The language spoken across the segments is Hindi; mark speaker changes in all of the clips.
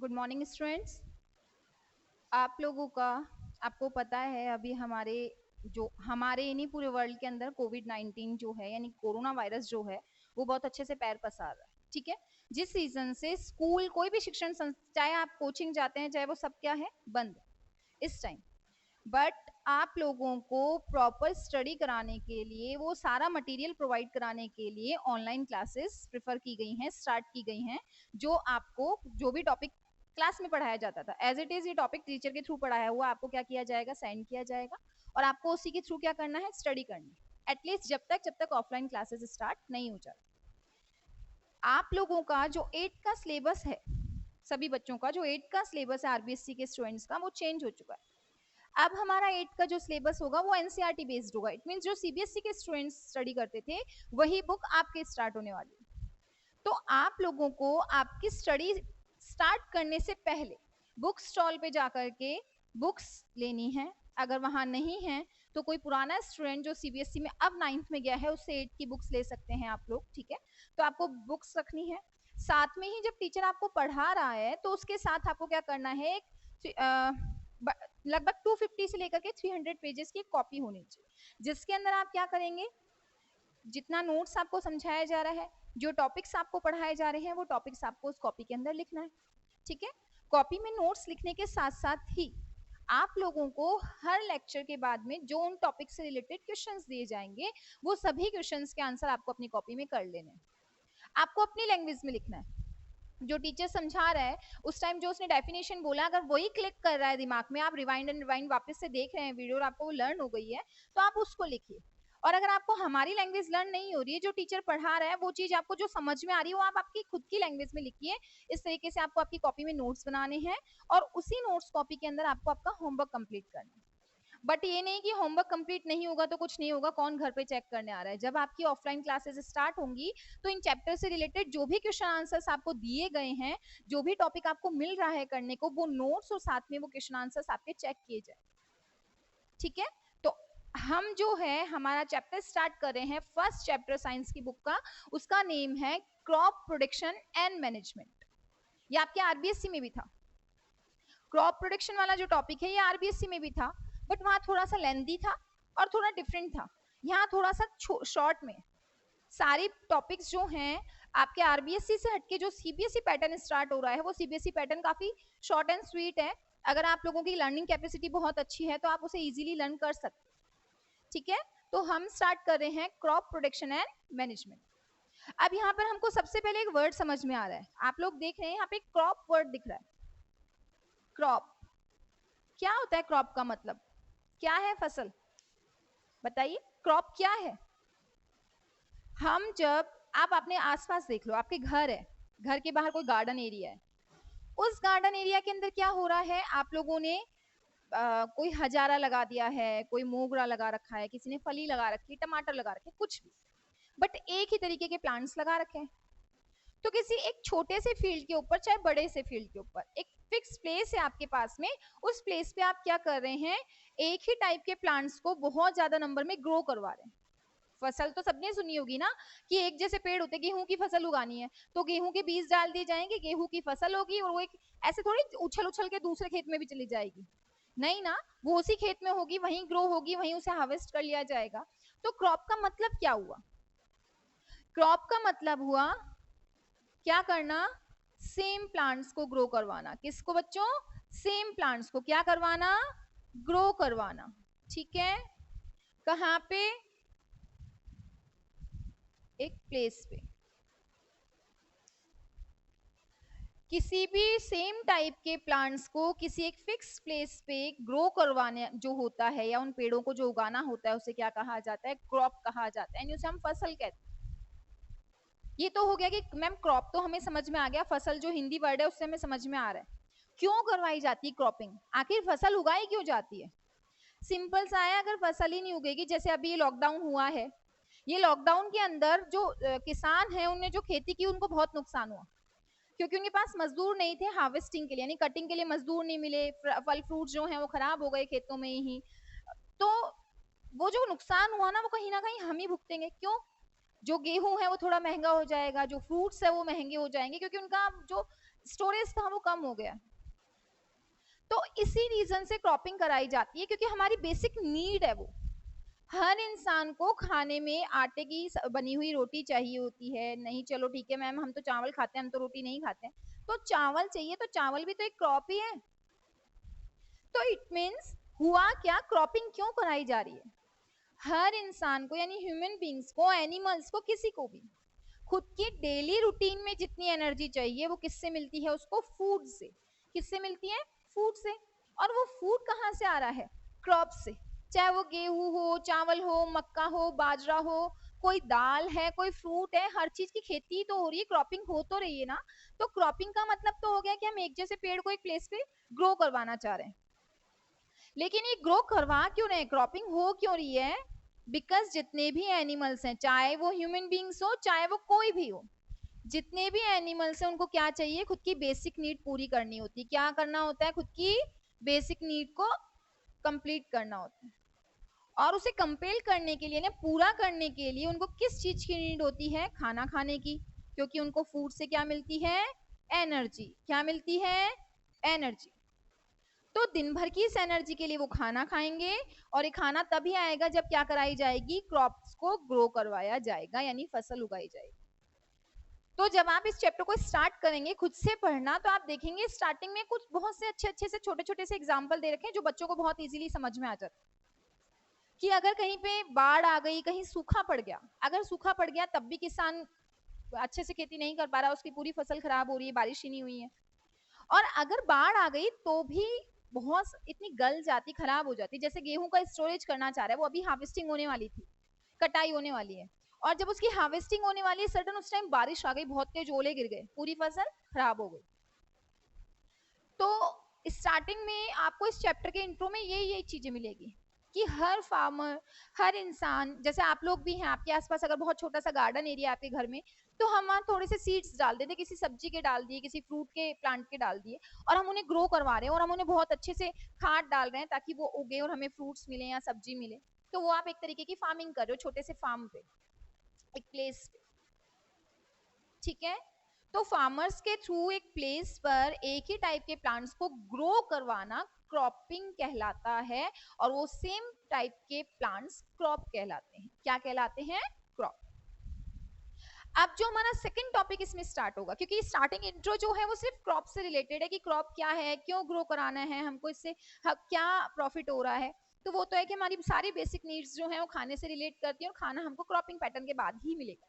Speaker 1: Good morning students. आप लोगों का आपको पता है अभी हमारे यानी पूरे वर्ल्ड के अंदर कोविड-19 जो है यानी कोरोना वायरस जो है वो बहुत अच्छे से पैर पसार रहा है। ठीक है, जिस रीजन से स्कूल कोई भी शिक्षण संस्था, चाहे आप कोचिंग जाते हैं चाहे वो सब क्या है बंद इस टाइम। बट आप लोगों को प्रॉपर स्टडी कराने के लिए, वो सारा मटेरियल प्रोवाइड कराने के लिए ऑनलाइन क्लासेस प्रेफर की गई हैं, स्टार्ट की गई हैं। जो आपको जो भी टॉपिक क्लास में पढ़ाया जाता था एज इट इज, ये टॉपिक टीचर के थ्रू पढ़ाया हुआ आपको क्या किया जाएगा, सेंड किया जाएगा और आपको उसी के थ्रू क्या करना है, स्टडी करनी है एटलीस्ट जब तक ऑफलाइन क्लासेस स्टार्ट नहीं हो जाती। आप लोगों का जो 8 का सिलेबस है, सभी बच्चों का जो 8 का सिलेबस है आरबीएससी के स्टूडेंट्स का, वो चेंज हो चुका है। अब हमारा 8 का जो सिलेबस होगा वो एनसीईआरटी बेस्ड होगा। इट मींस जो सीबीएसई के स्टूडेंट्स स्टडी करते थे वही बुक आपके स्टार्ट होने वाली है। तो आप लोगों को आपकी स्टडी स्टार्ट करने से पहले बुक स्टॉल पे जाकर के बुक्स लेनी है। अगर वहां नहीं है तो कोई पुराना स्टूडेंट जो सीबीएसई में अब 9th में गया है उससे 8 की बुक्स ले सकते हैं आप लोग। ठीक है, तो आपको बुक्स रखनी है। साथ में ही जब टीचर आपको पढ़ा रहा है तो उसके साथ आपको क्या करना है, लगभग 250 से लेकर के 300 पेजेस की कॉपी होनी चाहिए, जिसके अंदर आप क्या करेंगे, जितना नोट्स आपको समझाया जा रहा है, जो टॉपिक्स आपको पढ़ाए जा रहे हैं वो टॉपिक्स आपको उस कॉपी के अंदर लिखना है। ठीक है, कॉपी में नोट्स लिखने के साथ साथ ही आप लोगों को हर लेक्चर के बाद में जो उन टॉपिक से रिलेटेड क्वेश्चंस दिए जाएंगे वो सभी क्वेश्चंस के आंसर आपको अपनी कॉपी में कर लेने हैं। आपको अपनी लैंग्वेज में लिखना है। जो टीचर समझा रहा है उस टाइम जो उसने डेफिनेशन बोला, अगर वही क्लिक कर रहा है दिमाग में, आप रिवाइंड एंड रिवाइंड वापस से देख रहे हैं वीडियो और आपको वो लर्न हो गई है तो आप उसको लिखिए। और अगर आपको हमारी लैंग्वेज लर्न नहीं हो रही है, जो टीचर पढ़ा रहा है वो चीज आपको जो समझ में आ रही है वो आप आपकी खुद की लैंग्वेज में लिखिए। इस तरीके से आपको आपकी कॉपी में नोट्स बनाने हैं और उसी नोट्स कॉपी के अंदर आपको आपका होमवर्क कंप्लीट करना है। बट ये नहीं कि होमवर्क कंप्लीट नहीं होगा तो कुछ नहीं होगा, कौन घर पे चेक करने आ रहा है। जब आपकी ऑफलाइन क्लासेस स्टार्ट होंगी तो इन चैप्टर से रिलेटेड जो भी क्वेश्चन आंसर्स आपको दिए गए हैं, जो भी टॉपिक आपको मिल रहा है करने को, वो नोट्स और साथ में वो क्वेश्चन आंसर्स आपके चेक किए जाए। ठीक है, तो हम जो है हमारा चैप्टर स्टार्ट कर रहे हैं, फर्स्ट चैप्टर साइंस की बुक का, उसका नेम है क्रॉप प्रोडक्शन एंड मैनेजमेंट। ये आपके आरबीएससी में भी था। क्रॉप प्रोडक्शन वाला जो टॉपिक है ये आरबीएससी में भी था, बट वहां थोड़ा सा लेंथी था और थोड़ा डिफरेंट था। यहाँ थोड़ा सा शॉर्ट में सारी टॉपिक्स जो हैं आपके आरबीएससी से हटके जो सीबीएसई पैटर्न स्टार्ट हो रहा है वो सीबीएसई पैटर्न काफी शॉर्ट एंड स्वीट है। अगर आप लोगों की लर्निंग कैपेसिटी बहुत अच्छी है तो आप उसे इजीली लर्न कर सकते। ठीक है, तो हम स्टार्ट कर रहे हैं क्रॉप प्रोडक्शन एंड मैनेजमेंट। अब यहाँ पर हमको सबसे पहले एक वर्ड समझ में आ रहा है, आप लोग देख रहे हैं यहाँ पे क्रॉप वर्ड दिख रहा है। क्रॉप क्या होता है, क्रॉप का मतलब क्या है, फसल। बताइए क्रॉप क्या है। हम जब आप अपने आसपास देख लो, आपके घर है, घर के बाहर कोई गार्डन एरिया है, उस गार्डन एरिया के अंदर क्या हो रहा है, आप लोगों ने कोई हजारा लगा दिया है, कोई मोगरा लगा रखा है, किसी ने फली लगा रखी है, टमाटर लगा रखे, कुछ भी, बट एक ही तरीके के प्लांट्स लगा रखे हैं। तो किसी एक छोटे से फील्ड के ऊपर चाहे बड़े से फील्ड के ऊपर एक फिक्स प्लेस है आपके पास में, उस प्लेस पे आप क्या कर रहे हैं, एक ही टाइप के प्लांट्स को बहुत ज्यादा नंबर में ग्रो करवा रहे हैं। फसल तो सबने सुनी होगी ना कि एक जैसे पेड़ होते, गेहूं की फसल उगानी है तो गेहूं के बीज डाल दिए जाएंगे, गेहूं की फसल होगी और वो एक ऐसे थोड़ी उछल उछल के दूसरे खेत में भी चली जाएगी, नहीं ना, वो उसी खेत में होगी, वहीं ग्रो होगी, वहीं उसे हार्वेस्ट कर लिया जाएगा। तो क्रॉप का मतलब क्या हुआ, क्रॉप का मतलब हुआ क्या करना, सेम प्लांट्स को ग्रो करवाना। किसको बच्चों, सेम प्लांट्स को क्या करवाना, ग्रो करवाना। ठीक है, कहाँ पे, एक प्लेस पे, किसी भी सेम टाइप के प्लांट्स को किसी एक फिक्स प्लेस पे ग्रो करवाने जो होता है, या उन पेड़ों को जो उगाना होता है, उसे क्या कहा जाता है, क्रॉप कहा जाता है, उसे हम फसल कहते हैं। ये तो हो गया कि मैम क्रॉप तो हमें समझ में आ गया, फसल जो हिंदी वर्ड है उससे हमें समझ में आ रहा है। क्यों करवाई जाती है क्रॉपिंग, आखिर फसल उगाई क्यों जाती है। सिंपल सा है, अगर फसल ही नहीं उगेगी, जैसे अभी ये लॉकडाउन हुआ है, ये लॉकडाउन के अंदर जो किसान है उनने जो खेती की उनको बहुत नुकसान हुआ, क्योंकि उनके पास मजदूर नहीं थे हार्वेस्टिंग के लिए, यानी कटिंग के लिए मजदूर नहीं मिले, फल फ्रूट जो है वो खराब हो गए खेतों में ही। तो वो जो नुकसान हुआ ना वो कहीं ना कहीं हम ही भुगतेंगे। क्यों, जो गेहूं है वो थोड़ा महंगा हो जाएगा, जो फ्रूट्स है वो महंगे हो जाएंगे, क्योंकि उनका जो स्टोरेज था वो कम हो गया। तो इसी रीजन से क्रॉपिंग कराई जाती है, क्योंकि हमारी बेसिक नीड है वो। हर इंसान को खाने में आटे की बनी हुई रोटी चाहिए होती है। नहीं चलो ठीक है मैम, हम तो चावल खाते हैं, हम तो रोटी नहीं खाते हैं, तो चावल चाहिए, तो चावल भी तो एक क्रॉप ही है। तो इट मीन्स हुआ क्या, क्रॉपिंग क्यों कराई जा रही है? हर इंसान को, यानी ह्यूमन बींग्स को, एनिमल्स को, किसी को भी खुद की डेली रूटीन में जितनी एनर्जी चाहिए वो किससे मिलती है? उसको फूड से। किससे मिलती है? फूड से। और वो फूड कहाँ से आ रहा है? क्रॉप से। चाहे वो गेहूं हो, चावल हो, मक्का हो, बाजरा हो, कोई दाल है, कोई फ्रूट है, हर चीज की खेती तो हो रही है, क्रॉपिंग हो तो रही है ना। तो क्रॉपिंग का मतलब तो हो गया कि हम एक जैसे पेड़ को एक प्लेस पे ग्रो करवाना चाह रहे हैं। लेकिन ये ग्रो करवा क्यों रहे, क्रॉपिंग हो क्यों रही है? बिकॉज जितने भी एनिमल्स हैं, चाहे वो ह्यूमन बींग्स हो, चाहे वो कोई भी हो, जितने भी एनिमल्स हैं उनको क्या चाहिए? खुद की बेसिक नीड पूरी करनी होती है। क्या करना होता है? खुद की बेसिक नीड को कंप्लीट करना होता है। और उसे कंपेल करने के लिए ना, पूरा करने के लिए उनको किस चीज की नीड होती है? खाना खाने की। क्योंकि उनको फूड से क्या मिलती है? एनर्जी। क्या मिलती है? एनर्जी। तो दिन भर की इस एनर्जी के लिए वो खाना खाएंगे, और ये खाना तभी आएगा जब क्या कराई जाएगी? क्रॉप्स को ग्रो करवाया जाएगा, यानी फसल उगाई जाएगी। तो जब आप इस चैप्टर को स्टार्ट करेंगे खुद से पढ़ना, तो आप देखेंगे स्टार्टिंग में कुछ बहुत से अच्छे अच्छे से छोटे छोटे से एग्जाम्पल दे रखे हैं जो बच्चों को बहुत इजीली समझ में आ जाता है। कि अगर कहीं पे बाढ़ आ गई, कहीं सूखा पड़ गया, अगर सूखा पड़ गया तब भी किसान अच्छे से खेती नहीं कर पा रहा, उसकी पूरी फसल खराब हो रही है, बारिश ही नहीं हुई है। और अगर बाढ़ आ गई तो भी बहुत इतनी गल जाती, खराब हो जाती। जैसे गेहूं का स्टोरेज करना चाह रहा है, वो अभी हार्वेस्टिंग होने वाली थी, कटाई होने वाली है, और जब उसकी हार्वेस्टिंग होने वाली है, सडन उस टाइम बारिश आ गई, बहुत तेज ओले गिर गए, पूरी फसल खराब हो गई। तो स्टार्टिंग में आपको इस चैप्टर के इंट्रो में यही चीजें मिलेगी कि हर फार्मर, हर इंसान, जैसे आप लोग भी हैं, आपके आसपास अगर बहुत छोटा सा गार्डन एरिया आपके घर में, तो हम वहाँ थोड़े से सीड्स डाल देते, किसी सब्जी के डाल दिए, किसी फ्रूट के प्लांट के डाल दिए, और हम उन्हें ग्रो करवा रहे हैं, और हम उन्हें बहुत अच्छे से खाद डाल रहे हैं ताकि वो उगे और हमें फ्रूट्स मिले या सब्जी मिले। तो वो आप एक तरीके की फार्मिंग कर रहे हो, छोटे से फार्म पे, एक प्लेस पे। ठीक है। तो फार्मर्स के थ्रू एक प्लेस पर एक ही टाइप के प्लांट्स को ग्रो करवाना क्रॉपिंग कहलाता है, और वो सेम टाइप के प्लांट्स क्रॉप कहलाते हैं। क्या कहलाते हैं? क्रॉप। अब जो हमारा सेकंड टॉपिक इसमें स्टार्ट होगा, क्योंकि स्टार्टिंग इंट्रो जो है वो सिर्फ क्रॉप से रिलेटेड है, कि क्रॉप क्या है, क्यों ग्रो कराना है हमको, इससे क्या प्रॉफिट हो रहा है। तो वो तो है कि हमारी सारी बेसिक नीड्स जो है वो खाने से रिलेट करती है, और खाना हमको क्रॉपिंग पैटर्न के बाद ही मिलेगा।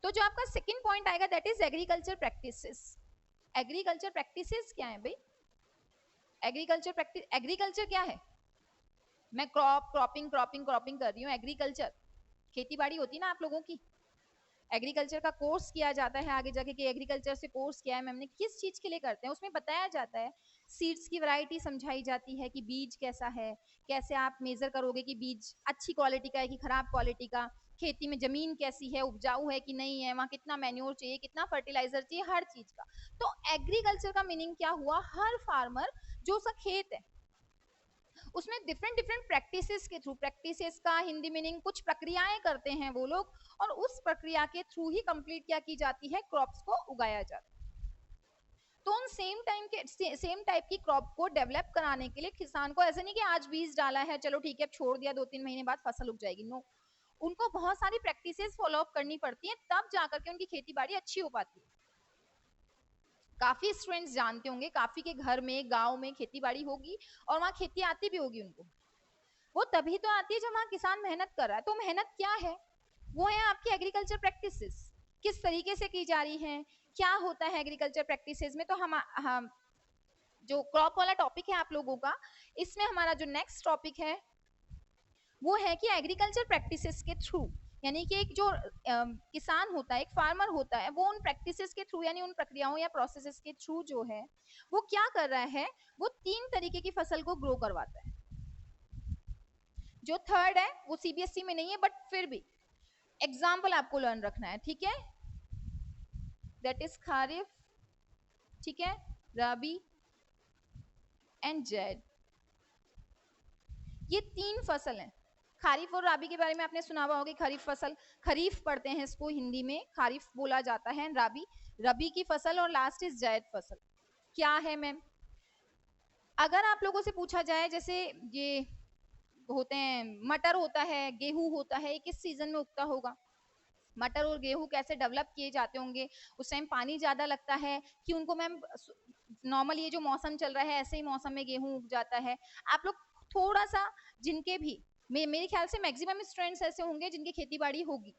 Speaker 1: तो जो आपका सेकंड पॉइंट आएगा that is agriculture practices. Agriculture practices क्या है भाई? एग्रीकल्चर प्रैक्टिस, एग्रीकल्चर क्या है? मैं क्रॉपिंग क्रॉपिंग क्रॉपिंग कर रही हूँ। एग्रीकल्चर खेती बाड़ी होती है ना आप लोगों की, एग्रीकल्चर का कोर्स किया जाता है आगे जाके, कि एग्रीकल्चर से कोर्स किया है मैम ने, किस चीज के लिए करते हैं, उसमें बताया जाता है, सीड्स की वैरायटी समझाई जाती है कि बीज कैसा है, कैसे आप मेजर करोगे कि बीज अच्छी क्वालिटी का है कि खराब क्वालिटी का, खेती में जमीन कैसी है, उपजाऊ है कि नहीं है, वहाँ कितना मैन्योर चाहिए, कितना फर्टिलाइजर चाहिए, हर चीज का। तो एग्रीकल्चर का मीनिंग क्या हुआ? हर फार्मर जो उसका खेत है उसमें डिफरेंट डिफरेंट प्रैक्टिसेस के थ्रू, प्रैक्टिसेस का हिंदी मीनिंग कुछ प्रक्रियाएं करते हैं वो लोग, और उस प्रक्रिया के थ्रू ही कंप्लीट क्या की जाती है? क्रॉप्स को उगाया जाता है। तो उन सेम टाइप की क्रॉप को डेवलप कराने के लिए किसान को ऐसे नहीं कि आज बीज डाला है चलो ठीक है छोड़ दिया, 2-3 महीने बाद फसल उग जाएगी, नो। उनको बहुत सारी प्रैक्टिसेस फॉलो अप करनी पड़ती है, तब जाकर के उनकी खेती बाड़ी अच्छी हो पाती है। काफी स्टूडेंट्स जानते होंगे, काफी के घर में गांव में खेती बाड़ी होगी, और वहाँ खेती आती भी होगी उनको। वो तभी तो आती है जब वहाँ किसान मेहनत कर रहा है। तो मेहनत क्या है? वो है आपकी एग्रीकल्चर प्रैक्टिसेस, किस तरीके से की जा रही है, क्या होता है एग्रीकल्चर प्रैक्टिसेस में। तो हम जो क्रॉप वाला टॉपिक है आप लोगों का, इसमें हमारा जो नेक्स्ट टॉपिक है वो है कि एग्रीकल्चर प्रैक्टिसेस के थ्रू, यानी कि एक जो किसान होता है, एक फार्मर होता है, वो उन प्रैक्टिसेस के थ्रू, यानी उन प्रक्रियाओं या प्रोसेसेस के थ्रू जो है वो क्या कर रहा है? वो 3 तरीके की फसल को ग्रो करवाता है। जो थर्ड है वो सीबीएसई में नहीं है, बट फिर भी एग्जाम्पल आपको लर्न रखना है, ठीक है? दैट इज खारिफ, ठीक है, रबी एंड जैद। ये 3 फसल हैं। खारिफ और राबी के बारे में आपने सुना हुआ होगा, खरीफ फसल, खरीफ पढ़ते हैं इसको हिंदी में, खारिफ बोला जाता है, राबी रबी की फसल, और लास्ट इज जायद फसल। क्या है मैम? अगर आप लोगों से पूछा जाए, जैसे ये होते हैं, मटर होता है, गेहूं होता है, किस सीजन में उगता होगा? मटर और गेहूं कैसे डेवलप किए जाते होंगे? उस टाइम पानी ज्यादा लगता है कि उनको मैम नॉर्मल ये जो मौसम चल रहा है ऐसे ही मौसम में गेहूं उग जाता है? आप लोग थोड़ा सा, जिनके भी मेरे ख्याल से मैक्सिमम स्टूडेंट्स ऐसे होंगे जिनकी खेती बाड़ी होगी,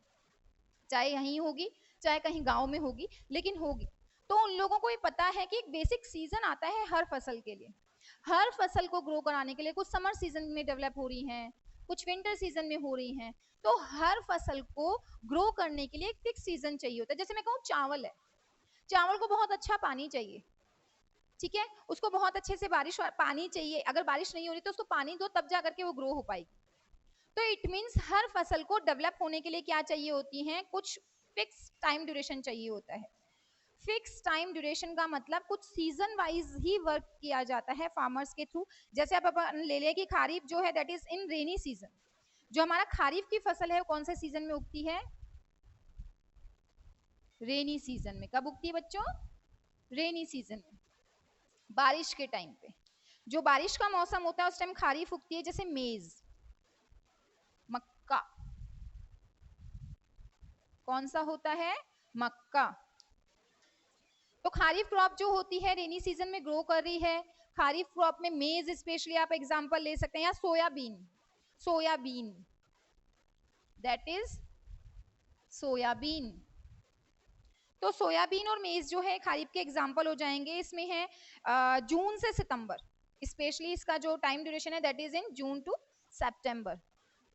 Speaker 1: चाहे यहीं होगी चाहे कहीं गांव में होगी, लेकिन होगी, तो उन लोगों को ये पता है कि एक बेसिक सीजन आता है हर फसल के लिए। हर फसल को ग्रो कराने के लिए कुछ समर सीजन में डेवलप हो रही हैं, कुछ विंटर सीजन में हो रही हैं, तो हर फसल को ग्रो करने के लिए एक फिक्स सीजन चाहिए होता है। जैसे मैं कहूँ चावल है, चावल को बहुत अच्छा पानी चाहिए, ठीक है, उसको बहुत अच्छे से बारिश पानी चाहिए, अगर बारिश नहीं हो रही तो उसको पानी दो तब जा करके वो ग्रो हो पाएगी। तो इट मीन्स हर फसल को डेवलप होने के लिए क्या चाहिए होती हैं, कुछ फिक्स टाइम ड्यूरेशन चाहिए होता है। फिक्स टाइम ड्यूरेशन का मतलब कुछ सीजन वाइज ही वर्क किया जाता है फार्मर्स के थ्रू। जैसे आप ले लें कि खारीफ जो है that is in rainy season, जो हमारा खारीफ की फसल है वो कौन से सीजन में उगती है? रेनी सीजन में। कब उगती है बच्चों? रेनी सीजन में, बारिश के टाइम पे, जो बारिश का मौसम होता है उस टाइम खारीफ उगती है। जैसे मेज, मक्का, कौन सा होता है? मक्का। तो खारीफ क्रॉप जो होती है रेनी सीजन में ग्रो कर रही है। खारीफ क्रॉप में मेज स्पेशली आप एग्जांपल ले सकते हैं, या soybean, soybean that is soybean. तो सोयाबीन और मेज जो है खारीफ के एग्जांपल हो जाएंगे। इसमें है जून से सितंबर, स्पेशली इसका जो टाइम ड्यूरेशन है that is in June to September.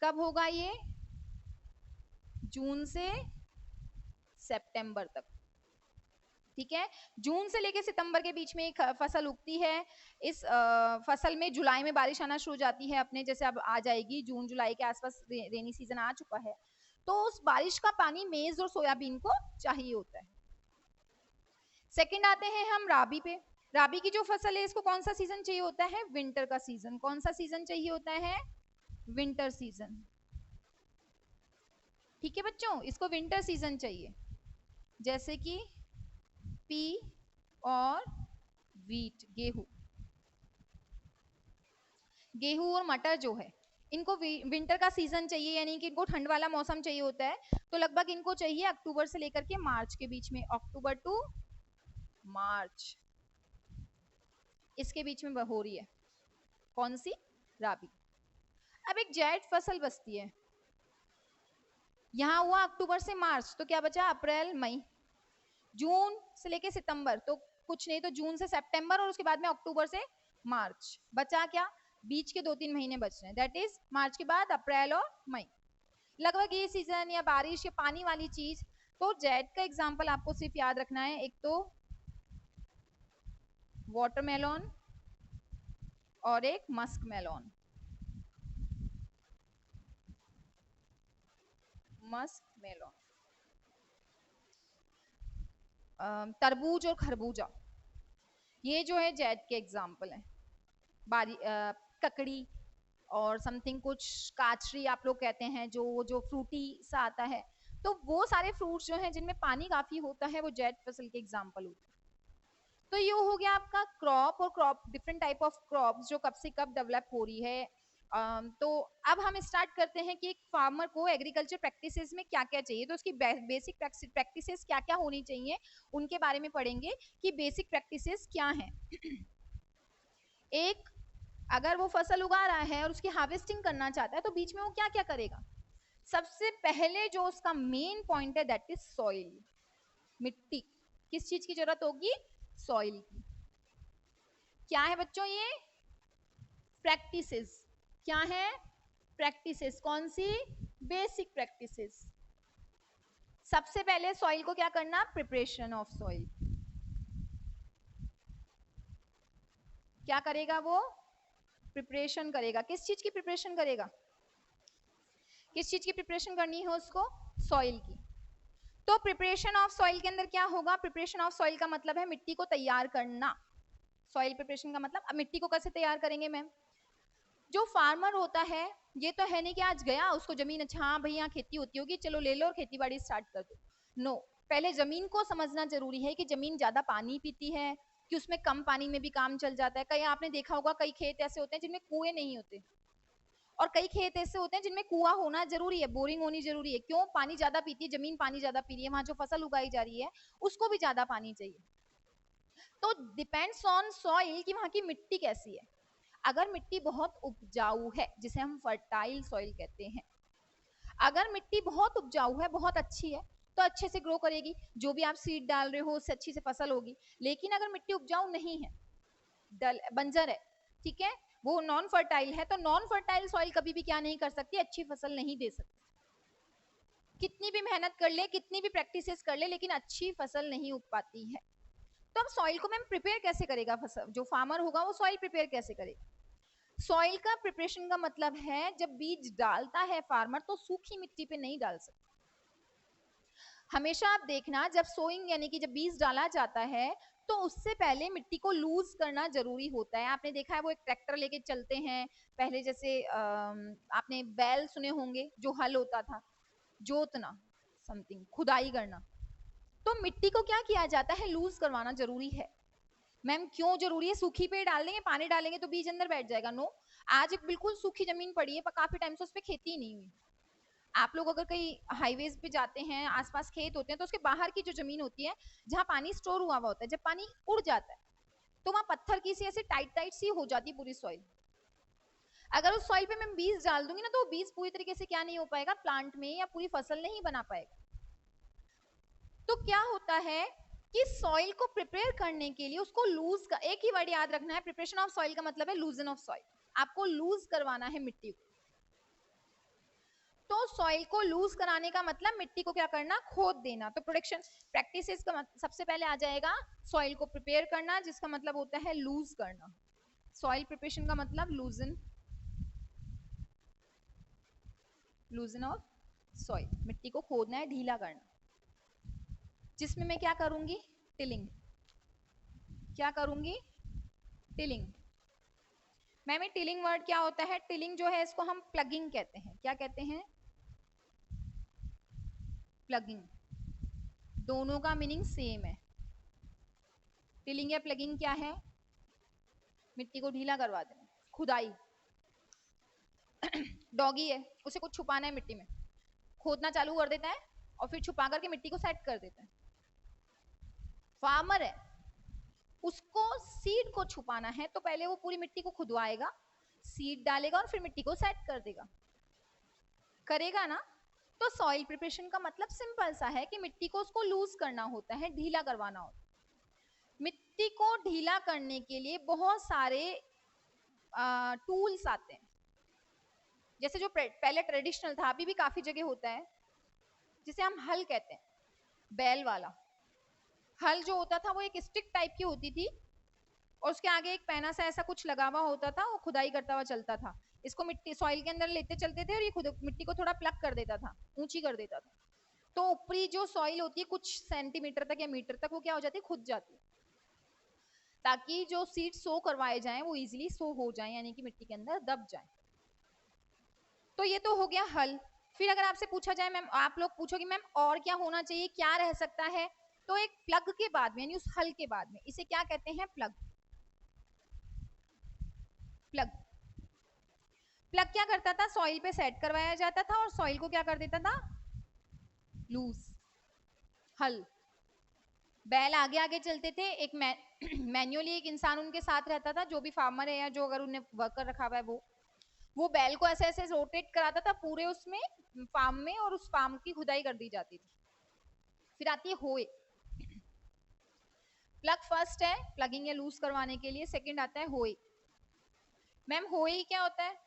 Speaker 1: कब होगा ये? जून से सितंबर तक, ठीक है। जून से लेके सितंबर के बीच में एक फसल उगती है। इस फसल में जुलाई में बारिश आना शुरू हो जाती है अपने, जैसे अब आ जाएगी जून जुलाई के आसपास, रेनी सीजन आ चुका है, तो उस बारिश का पानी मेज और सोयाबीन को चाहिए होता है। सेकंड आते हैं हम राबी पे। राबी की जो फसल है इसको कौन सा सीजन चाहिए होता है? विंटर का सीजन। कौन सा सीजन चाहिए होता है? विंटर सीजन, ठीक है बच्चों, इसको विंटर सीजन चाहिए। जैसे कि पी और वीट, गेहूं, गेहूं और मटर जो है इनको विंटर का सीजन चाहिए, यानी कि इनको ठंड वाला मौसम चाहिए होता है। तो लगभग इनको चाहिए अक्टूबर से लेकर के मार्च के बीच में, अक्टूबर टू मार्च, इसके बीच में हो रही है। कौन सी? राबी। अब एक जायद फसल बचती है, यहां हुआ अक्टूबर से मार्च, तो क्या बचा? अप्रैल मई। जून से लेके सितंबर तो कुछ नहीं, तो जून से सितंबर और उसके बाद में अक्टूबर से मार्च, बचा क्या? बीच के 2-3 महीने बच रहे हैं, दैट इज मार्च के बाद अप्रैल और मई। लगभग ये सीजन या बारिश या पानी वाली चीज। तो जेड का एग्जांपल आपको सिर्फ याद रखना है, एक तो वाटरमेलन और एक मस्क मेलन। मस्क मेलन, तरबूज और खरबूजा, ये जो है जेड के एग्जाम्पल है। ककड़ी और समथिंग कुछ काचरी आप लोग कहते हैं, जो फ्रूटी सा आता है, तो वो सारे फ्रूट्स जो हैं जिनमें पानी काफी होता है वो जेड फसल के एग्जाम्पल होते हैं। तो ये हो गया आपका क्रॉप, और crop different type of crops जो कब से कब डेवलप हो रही है। तो अब हम स्टार्ट करते हैं कि एक फार्मर को एग्रीकल्चर प्रैक्टिसेस में क्या क्या चाहिए, तो उसकी बेसिक प्रैक्टिसेस क्या क्या होनी चाहिए उनके बारे में पढ़ेंगे कि बेसिक प्रैक्टिसेस क्या हैं। एक, अगर वो फसल उगा रहा है और उसकी हार्वेस्टिंग करना चाहता है तो बीच में वो क्या क्या करेगा? सबसे पहले जो उसका मेन पॉइंट है दैट इज सॉइल, मिट्टी। किस चीज की जरूरत होगी? सॉइल की। क्या है बच्चों ये? प्रैक्टिसेस। क्या है? प्रैक्टिसेस। कौन सी? Basic practices. सबसे पहले सॉइल को क्या करना? Preparation of soil. क्या करेगा वो? प्रिपरेशन करेगा। किस चीज की प्रिपरेशन करेगा? किस चीज की प्रिपरेशन करनी है उसको? सॉइल की। तो प्रिपरेशन ऑफ सॉइल के अंदर क्या होगा? प्रिपरेशन ऑफ सॉइल का मतलब है मिट्टी को तैयार करना। सॉइल प्रिपरेशन का मतलब, अब मिट्टी को कैसे तैयार करेंगे मैम? जो फार्मर होता है ये तो है नहीं कि आज गया उसको जमीन, अच्छा हाँ भाई यहाँ खेती होती होगी चलो ले लो और खेती बाड़ी स्टार्ट कर दो। नो, पहले जमीन को समझना जरूरी है कि जमीन ज्यादा पानी पीती है कि उसमें कम पानी में भी काम चल जाता है। कई आपने देखा होगा कई खेत ऐसे होते हैं जिनमें कुएं नहीं होते, और कई खेत ऐसे होते हैं जिनमें कुआं होना जरूरी है, बोरिंग होनी जरूरी है। क्यों? पानी ज्यादा पीती है जमीन, पानी ज्यादा पी रही है, वहां जो फसल उगाई जा रही है उसको भी ज्यादा पानी चाहिए। तो डिपेंड्स ऑन सॉइल कि वहां की मिट्टी कैसी है। अगर मिट्टी बहुत उपजाऊ है, जिसे हम फर्टाइल सॉइल कहते हैं, अगर मिट्टी बहुत उपजाऊ है, बहुत अच्छी है, तो अच्छे से ग्रो करेगी, जो भी आप सीड डाल रहे हो उससे अच्छी से फसल होगी। लेकिन अगर मिट्टी उपजाऊ नहीं है, बंजर है, ठीक है, वो नॉन फर्टाइल है, तो नॉन फर्टाइल सॉइल कभी भी क्या नहीं कर सकती, अच्छी फसल नहीं दे सकती। कितनी भी मेहनत कर ले, कितनी भी प्रैक्टिसेस कर ले, लेकिन अच्छी फसल नहीं उग पाती है। तो अब सॉइल को मैम प्रिपेयर कैसे करेगा फसल, जो फार्मर होगा वो सॉइल प्रिपेयर कैसे करेगा? सॉइल का प्रिपरेशन का मतलब है जब बीज डालता है फार्मर तो सूखी मिट्टी पे नहीं डाल सकता। हमेशा आप देखना जब सोइंग यानी कि जब बीज डाला जाता है तो उससे पहले मिट्टी को लूज करना जरूरी होता है। आपने देखा है वो एक ट्रैक्टर लेके चलते हैं पहले, जैसे आपने बैल सुने होंगे, जो हल होता था, जोतना, समथिंग खुदाई करना। तो मिट्टी को क्या किया जाता है, लूज करवाना जरूरी है। मैम क्यों जरूरी है? सूखी पे डाल देंगे, पानी डालेंगे तो बीज अंदर बैठ जाएगा? नो, आज एक बिल्कुल सूखी जमीन पड़ी है पर काफी टाइम से उस पर खेती ही नहीं हुई। आप लोग अगर कहीं हाईवेज पे जाते हैं, आसपास खेत होते हैं, तो उसके बाहर की जो जमीन होती है जहाँ पानी स्टोर हुआ हुआ होता है, जब पानी उड़ जाता है तो वहां पत्थर की सी ऐसे टाइट टाइट सी हो जाती है पूरी सॉइल। अगर उस सॉइल पे मैं बीज डाल दूंगी ना तो बीज पूरी तरीके से क्या नहीं हो पाएगा, प्लांट में या पूरी फसल नहीं बना पाएगा। तो क्या होता है कि सॉइल को प्रिपेयर करने के लिए उसको लूज का एक ही वर्ड याद रखना है, प्रिपरेशन ऑफ सॉइल का मतलब है लूजन ऑफ सॉइल। आपको लूज करवाना है मिट्टी को। तो सॉइल को लूज कराने का मतलब मिट्टी को क्या करना, खोद देना। तो प्रोडक्शन प्रैक्टिसेस का सबसे पहले आ जाएगा सॉइल को प्रिपेयर करना, जिसका मतलब होता है लूज करना। सॉइल प्रिपरेशन का मतलब लूजन, लूजन ऑफ सॉइल, मिट्टी को खोदना है, ढीला करना, जिसमें मैं क्या करूंगी, टिलिंग। क्या करूंगी, टिलिंग। मैम ये टिलिंग वर्ड क्या होता है? टिलिंग जो है इसको हम प्लगिंग कहते हैं। क्या कहते हैं? प्लगिंग। दोनों का मीनिंग सेम है। टिलिंग या प्लगिंग क्या है? मिट्टी को ढीला करवा देना, खुदाई। डॉगी है, उसे कुछ छुपाना है मिट्टी में, खोदना चालू कर देता है और फिर छुपा करके मिट्टी को सेट कर देता है। फार्मर है, उसको सीड को छुपाना है तो पहले वो पूरी मिट्टी को खुदवाएगा, सीड डालेगा और फिर मिट्टी को सेट कर देगा, करेगा ना। तो सॉइल प्रिपरेशन का मतलब सिंपल सा है कि मिट्टी को उसको लूज करना होता है, ढीला करवाना होता है। मिट्टी को ढीला करने के लिए बहुत सारे टूल्स आते हैं। जैसे जो पहले ट्रेडिशनल था, अभी भी काफी जगह होता है, जिसे हम हल कहते हैं, बैल वाला हल जो होता था वो एक स्टिक टाइप की होती थी और उसके आगे एक पैना सा ऐसा कुछ लगा हुआ होता था, वो खुदाई करता हुआ चलता था। इसको मिट्टी सॉइल के अंदर लेते चलते थे और ये खुद मिट्टी को थोड़ा प्लग कर देता था, ऊंची कर देता था। तो ऊपरी जो सॉइल होती है कुछ सेंटीमीटर तक या मीटर तक वो क्या हो जाती है, खुद जाती है, ताकि जो सीड सो करवाए जाएं वो इजीली सो हो जाएं, यानी कि मिट्टी के अंदर दब जाएं। तो ये तो हो गया हल। फिर अगर आपसे पूछा जाए मैम, आप लोग पूछोगे मैम और क्या होना चाहिए, क्या रह सकता है, तो एक प्लग के बाद में यानी उस हल के बाद में इसे क्या कहते हैं, प्लग। प्लग, प्लग क्या करता था, सॉइल पे सेट करवाया जाता था और सॉइल को क्या कर देता था, लूज। हल, बैल आगे आगे चलते थे, एक मैन्युअली एक इंसान उनके साथ रहता था, जो भी फार्मर है या जो अगर उन्हें वर्कर रखा हुआ है वो बैल को ऐसे ऐसे रोटेट कराता था पूरे उसमें फार्म में, और उस फार्म की खुदाई कर दी जाती थी। फिर आती है होए। प्लग फर्स्ट है प्लगिंग या लूज करवाने के लिए, सेकंड आता है होए। मैम होए क्या होता है?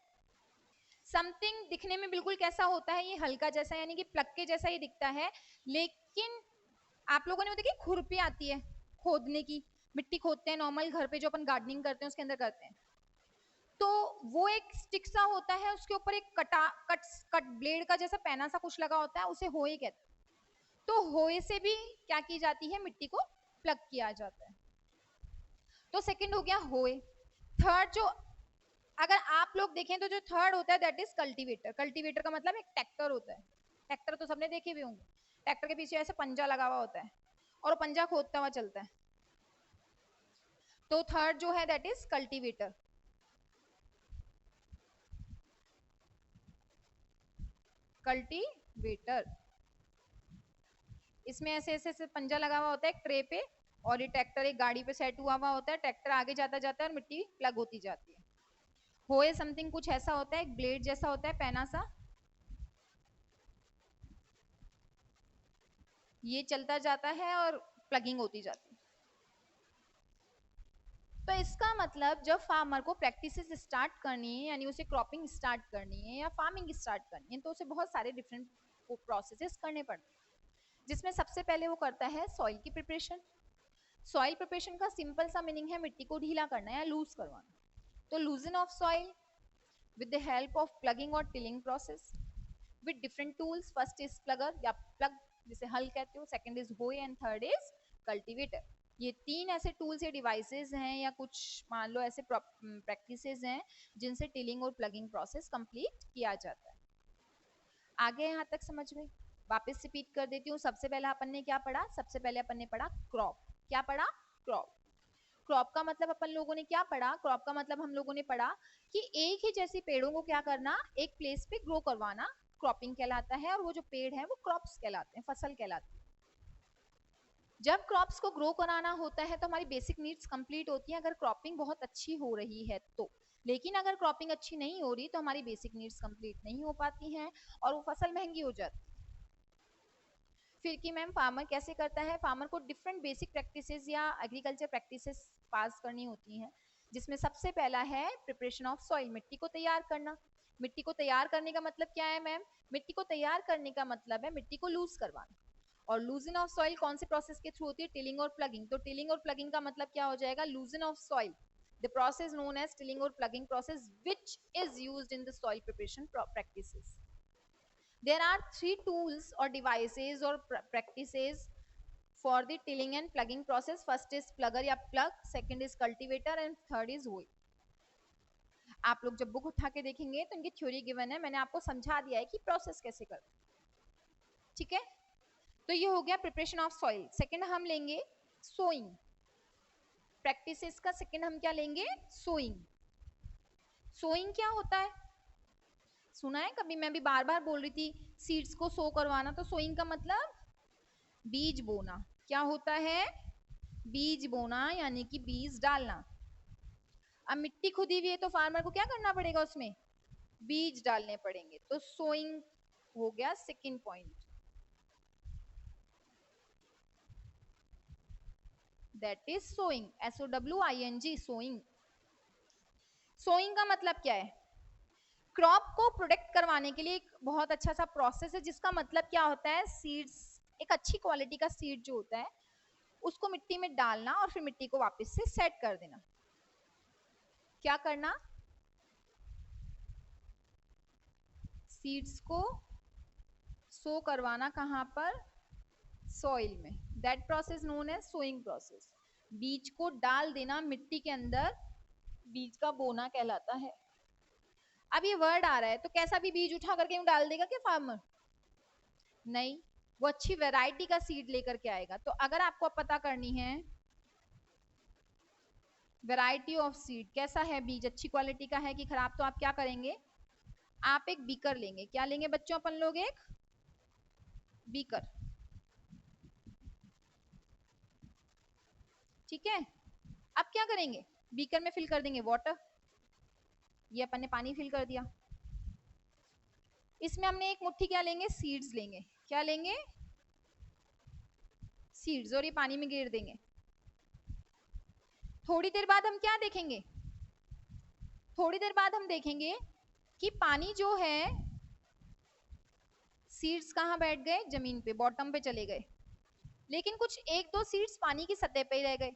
Speaker 1: समथिंग दिखने में बिल्कुल कैसा होता है, ये हल्का जैसा यानी कि प्लग के जैसा ही दिखता है, लेकिन आप लोगों ने वो देखी खुरपी आती है खोदने की, मिट्टी खोदते हैं नॉर्मल घर पे जो अपन गार्डनिंग करते हैं उसके अंदर करते हैं, तो वो एक स्टिक सा होता है, उसके ऊपर एक कट ब्लेड का जैसा पैना सा कुछ लगा होता है, उसे होए कहते हैं। तो होए से भी क्या की जाती है, मिट्टी को प्लग किया जाता है। तो सेकंड हो गया होए। थर्ड जो अगर आप लोग देखें तो जो थर्ड होता है दैट इज कल्टीवेटर। कल्टीवेटर का मतलब एक ट्रैक्टर होता है। ट्रैक्टर तो सबने देखे भी होंगे, ट्रैक्टर के पीछे ऐसे पंजा लगा हुआ होता है और वो पंजा खोदता हुआ चलता है। तो थर्ड जो है दैट इज कल्टीवेटर। कल्टीवेटर इसमें ऐसे ऐसे ऐसे पंजा लगा हुआ होता है एक ट्रे पे, और ये ट्रैक्टर एक गाड़ी पे सेट हुआ हुआ होता है। ट्रैक्टर आगे जाता जाता है और मिट्टी प्लग होती जाती है। होए समथिंग कुछ ऐसा होता है, एक ब्लेड जैसा होता है पैना सा, ये चलता जाता है और प्लगिंग होती जाती है। तो इसका मतलब जब फार्मर को प्रैक्टिसेस स्टार्ट करनी है, यानी उसे क्रॉपिंग स्टार्ट करनी है या फार्मिंग स्टार्ट करनी है, तो उसे बहुत सारे डिफरेंट प्रोसेसेस करने पड़ते हैं, जिसमें सबसे पहले वो करता है सॉइल की प्रिपरेशन। सॉइल प्रिपरेशन का सिंपल सा मीनिंग है मिट्टी को ढीला करना या लूज करवाना। तो लूजन of soil with the help of plugging or tilling process with different tools. First is plugger या plug जिसे हल कहते हो, second is hoe and third is cultivator. ये तीन ऐसे टूल्स या डिवाइसेस हैं या कुछ मान लो ऐसे प्रैक्टिसेस हैं जिनसे टिलिंग और प्लगिंग प्रोसेस कंप्लीट किया जाता है। आगे यहाँ तक समझ गए? वापस रिपीट कर देती हूँ। सबसे पहले अपन ने क्या पढ़ा? सबसे पहले अपन ने पढ़ा क्रॉप। क्या पढ़ा? क्रॉप। क्रॉप का मतलब अपन लोगों ने क्या पढ़ा? क्रॉप का मतलब हम लोगों ने पढ़ा कि एक ही जैसी पेड़ों को क्या करना, एक प्लेस पे ग्रो करवाना, क्रॉपिंग कहलाता है। और वो जो पेड़ है वो क्रॉप्स कहलाते हैं, फसल कहलाती है। जब क्रॉप्स को ग्रो कराना होता है तो हमारी बेसिक नीड्स कंप्लीट होती है, अगर क्रॉपिंग बहुत अच्छी हो रही है तो। लेकिन अगर क्रॉपिंग अच्छी नहीं हो रही तो हमारी बेसिक नीड्स कंप्लीट नहीं हो पाती हैं और वो फसल महंगी हो जाती है। फिर कि मैम फार्मर कैसे करता है? फार्मर को डिफरेंट बेसिक प्रैक्टिसेस या एग्रीकल्चर प्रैक्टिसेस पास करनी होती हैं, जिसमें सबसे पहला है प्रिपरेशन ऑफ सॉइल, मिट्टी को तैयार करना। मिट्टी को तैयार करने का मतलब क्या है मैम? मिट्टी को तैयार करने का मतलब है मिट्टी को लूज करवाना। और लूजन ऑफ सॉइल कौन से प्रोसेस के थ्रू होती है? टिलिंग और प्लगिंग। तो टिलिंग और प्लगिंग का मतलब क्या हो जाएगा? Loosen of soil, the process known as tilling और ploughing process which is used in the soil preparation practices. There are three tools or devices or practices for the tilling and plugging process. First is plugger या plug, second is cultivator and third is hoe. आप लोग जब बुक उठा के देखेंगे तो इनकी थ्योरी गिवन है, मैंने आपको समझा दिया है कि प्रोसेस कैसे करते हैं। ठीक है, तो ये हो गया प्रिपरेशन ऑफ सॉइल। सेकंड हम लेंगे सोइंग। प्रैक्टिसेस का सेकंड हम क्या लेंगे? सोइंग। सोइंग क्या होता है? सुना है कभी? मैं भी बार बार बोल रही थी सीड्स को सो करवाना। तो सोइंग का मतलब बीज बोना। क्या होता है? बीज बोना, यानी कि बीज डालना। अब मिट्टी खुदी हुई है तो फार्मर को क्या करना पड़ेगा? उसमें बीज डालने पड़ेंगे। तो सोइंग हो गया second point, that is sowing. SOWING, sowing. Sowing का मतलब क्या है? क्रॉप को प्रोटेक्ट करवाने के लिए एक बहुत अच्छा सा प्रोसेस है, जिसका मतलब क्या होता है? सीड्स, एक अच्छी क्वालिटी का सीड जो होता है उसको मिट्टी में डालना और फिर मिट्टी को वापस से सेट कर देना। क्या करना? सीड्स को सो करवाना। कहां पर? सॉइल में। That process known as sowing process. बीज को डाल देना मिट्टी के अंदर, बीज का बोना कहलाता है। अब ये वर्ड आ रहा है तो कैसा भी बीज उठा करके डाल देगा क्या फार्मर? नहीं, वो अच्छी वैरायटी का सीड लेकर के आएगा। तो अगर आपको पता करनी है वैरायटी ऑफ सीड, कैसा है बीज, अच्छी क्वालिटी का है कि खराब, तो आप क्या करेंगे? आप एक बीकर लेंगे। क्या लेंगे बच्चों? अपन लोग एक बीकर। ठीक है, अब क्या करेंगे? बीकर में फिल कर देंगे वाटर। ये अपन ने पानी फिल कर दिया। इसमें हमने एक मुट्ठी क्या लेंगे? सीड्स लेंगे। क्या लेंगे? सीड्स। और ये पानी में गिर देंगे। थोड़ी देर बाद हम क्या देखेंगे? थोड़ी देर बाद हम देखेंगे कि पानी जो है, सीड्स कहाँ बैठ गए? जमीन पे, बॉटम पे चले गए। लेकिन कुछ एक दो सीड्स पानी की सतह पे ही रह गए,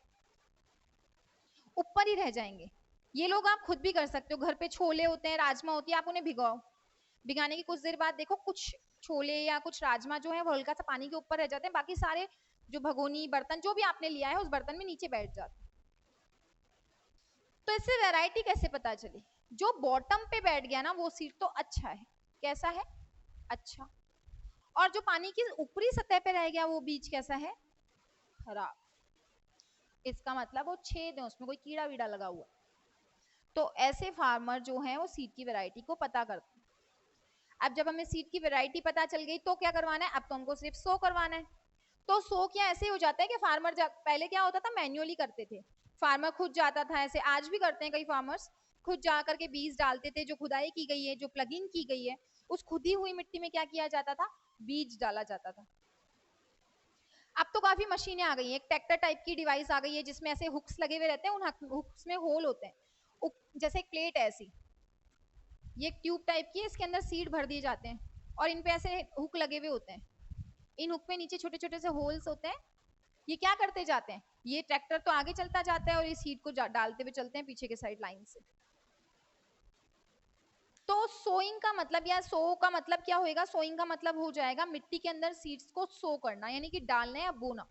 Speaker 1: ऊपर ही रह जाएंगे। ये लोग आप खुद भी कर सकते हो। घर पे छोले होते हैं, राजमा होती है, आप उन्हें भिगाओ। भिगाने की कुछ देर बाद देखो कुछ छोले या कुछ राजमा जो है वो हल्का सा पानी के ऊपर रह जाते हैं, बाकी सारे जो भगोनी बर्तन जो भी आपने लिया है उस बर्तन में नीचे बैठ जाते। तो इससे वैरायटी कैसे पता चली? जो बॉटम पे बैठ गया ना वो सीड तो अच्छा है, कैसा है, अच्छा। और जो पानी की ऊपरी सतह पे रह गया वो बीज कैसा है, खराब। इसका मतलब वो छेद है, उसमें कोई कीड़ा वीड़ा लगा हुआ। तो ऐसे फार्मर जो हैं वो सीड की वैरायटी को पता करते हैं। अब जब हमें सीड की वैरायटी पता चल गई तो क्या करवाना है, अब तो हमको सिर्फ सो करवाना है। तो सो क्या ऐसे हो जाता है कि फार्मर पहले क्या होता था, मैन्युअली करते थे, फार्मर खुद जाता था, ऐसे आज भी करते हैं कई फार्मर्स, खुद जा करके बीज डालते थे, जो खुदाई की गई है, जो प्लगिंग की गई है, उस खुदी हुई मिट्टी में क्या किया जाता था, बीज डाला जाता था। अब तो काफी मशीनें आ गई हैं, एक ट्रैक्टर टाइप की डिवाइस आ गई है जिसमें ऐसे हुक्स लगे हुए रहते हैं, उन हुक्स में होल होते हैं, जैसे एक प्लेट है ऐसी, ये एक ट्यूब टाइप की है, इसके अंदर सीड भर दिए जाते हैं और इन पे ऐसे हुक लगे हुए होते हैं, इन हुक पे नीचे छोटे छोटे से होल्स होते हैं। ये क्या करते जाते हैं, ये ट्रैक्टर तो आगे चलता जाता है और ये सीड को डालते हुए चलते हैं पीछे के साइड लाइन से। तो सोइंग का मतलब या सो का मतलब क्या होएगा, सोइंग का मतलब हो जाएगा मिट्टी के अंदर सीड्स को सो करना, यानी कि डालना या बोना।